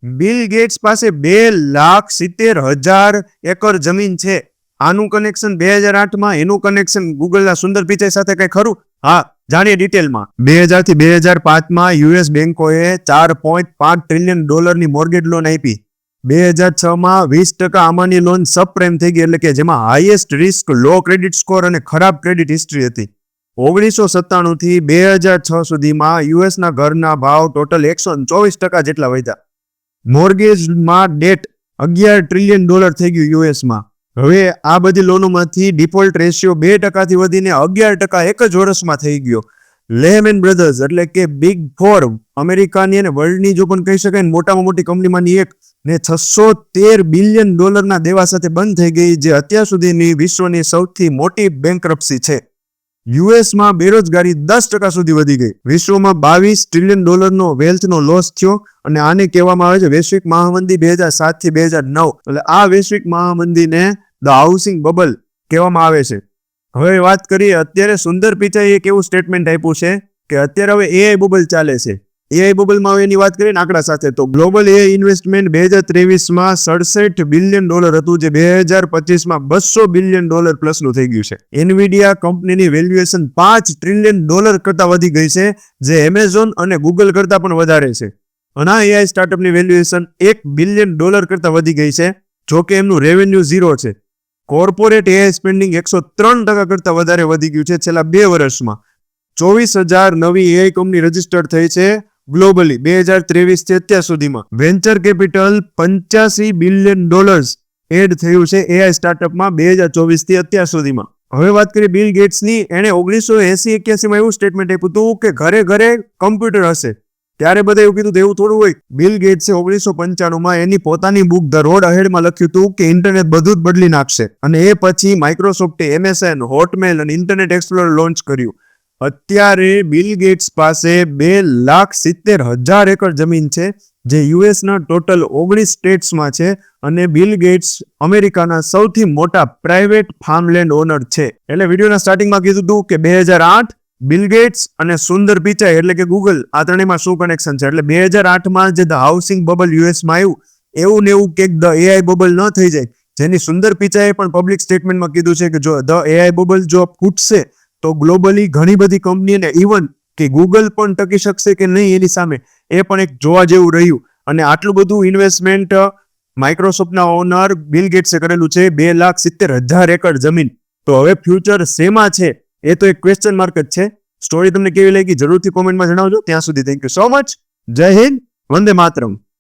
Bill gates પાસે 2,70,000 acre જમીન છે. આનું કનેક્શન 2008માં, એનું કનેક્શન ગૂગલના સુંદર પિચાઈ સાથે કઈ ખરું? હા, જાણીએ ડિટેલમાં. 2000 થી 2005માં યુએસ બેંકોએ $4.5 ટ્રિલિયન મોર્ગેજ લોન આપી. 2006માં 20% આમાંની લોન સબપ્રાઇમ થઈ ગઈ, એટલે કે જેમાં હાઈએસ્ટ રિસ્ક, લો ક્રેડિટ સ્કોર અને ખરાબ ક્રેડિટ હિસ્ટ્રી હતી. 1997 થી 2006 સુધીમાં યુએસના ઘરના ભાવ ટોટલ 124% જેટલા વધ્યા. મોર્ગેજમાં ડેટ $11 ટ્રિલિયન થઈ ગયું યુએસમાં. હવે આ બધી લોનોમાંથી ડિફોલ્ટ રેશિયો 2% થી વધીને 11% એક જ વર્ષમાં થઈ ગયો. લેહમેન બ્રધર્સ એટલે કે બિગ ફોર, અમેરિકાની અને વર્લ્ડની જો પણ કહી શકાય મોટામાં મોટી કંપનીમાંની એક, ને $613 બિલિયન દેવા સાથે બંધ થઈ ગઈ, જે અત્યાર સુધીની વિશ્વની સૌથી મોટી બેન્કરપ્સી છે. યુએસમાં બેરોજગારી 10% સુધી વધી ગઈ. વિશ્વમાં $22 ટ્રિલિયન વેલ્થનો લોસ થયો, અને આને કહેવામાં આવે છે વૈશ્વિક મહામંદી 2007 થી 2009. એટલે આ વૈશ્વિક મહામંદીને ધ હાઉસિંગ બબલ કહેવામાં આવે છે. હવે વાત કરીએ, અત્યારે સુંદર પિચાઈએ એક એવું સ્ટેટમેન્ટ આપ્યું છે કે અત્યારે હવે એઆઈ બબલ ચાલે છે. એઆઈ બબલમાં હવે એની વાત કરીએ આંકડા સાથે, તો ગ્લોબલ એઆઈ ઇન્વેસ્ટમેન્ટ 2023માં $67 બિલિયન હતું, જે 2025માં $200 બિલિયન પ્લસનું થઈ ગયું છે. એનવીડિયા કંપનીની વેલ્યુએશન $5 ટ્રિલિયન કરતા વધી ગઈ છે, જે એમેઝોન અને ગૂગલ કરતા પણ વધારે છે. અને આ એઆઈ સ્ટાર્ટઅપની વેલ્યુએશન $1 બિલિયન કરતા વધી ગઈ છે, જોકે એમનું રેવન્યુ 0 છે. કોર્પોરેટ એઆઈ સ્પેન્ડિંગ 103% કરતા વધારે વધી ગયું છે છેલ્લા 2 વર્ષમાં. 24,000 નવી એઆઈ કંપની રજીસ્ટર્ડ થઈ છે ગ્લોબલી 2023 થી અત્યાર સુધીમાં. વેન્ચર કેપિટલ $85 બિલિયન એડ થયું છે એઆઈ સ્ટાર્ટઅપમાં 2024 થી અત્યાર સુધીમાં. હવે વાત કરીએ બિલ ગેટ્સની. એણે 1980-81માં એવું સ્ટેટમેન્ટ આપ્યું હતું કે ઘરે ઘરે કમ્પ્યુટર હશે. ત્યારે બધા એવું કીધું એવું થોડું હોય. બિલ ગેટ્સે 1995માં એની પોતાની બુક ધ રોડ અહેડમાં લખ્યું હતું કે ઇન્ટરનેટ બધું જ બદલી નાખશે, અને એ પછી માઇક્રોસોફ્ટે MSN, હોટમેલ અને ઇન્ટરનેટ એક્સપ્લોરર લોન્ચ કર્યું. અત્યારે બિલ ગેટ્સ પાસે 2,70,000 એકર જમીન છે, જે યુએસના ટોટલ 19 સ્ટેટ્સમાં છે, અને બિલ ગેટ્સ અમેરિકાના સૌથી મોટા પ્રાઇવેટ ફાર્મલેન્ડ ઓનર છે. એટલે વિડીયોના સ્ટાર્ટિંગમાં કીધું હતું કે 2008 બિલ ગેટ્સ અને સુંદર પિચાઈ એટલે કે ગૂગલ, આ ત્રણેયમાં શું કનેક્શન છે. એટલે 2008માં જે ધ હાઉસિંગ બબલ યુએસમાં આવ્યું, એવું ને એવું કે ધ એઆઈ બબલ ન થઈ જાય, જેની સુંદર પિચાઈએ પણ પબ્લિક સ્ટેટમેન્ટમાં કીધું છે કે જો ધ એઆઈ બબલ જો ફૂટશે તો ગ્લોબલી ઘણી બધી કંપનીને ઇવન કે ગૂગલ પણ ટકી શકશે કે નહીં એની સામે, એ પણ એક જોવા જેવું રહ્યું. અને આટલું બધું ઇન્વેસ્ટમેન્ટ માઇક્રોસોફ્ટના ઓનર બિલ ગેટ્સે કરેલું છે, 2,70,000 એકર જમીન. તો હવે ફ્યુચર શેમાં છે એ તો એક ક્વેશ્ચન માર્ક જ છે. સ્ટોરી તમને કેવી લાગી જરૂરથી કોમેન્ટમાં જણાવજો. ત્યાં સુધી થેન્ક યુ સો મચ. જય હિન્દ, વંદે માતરમ.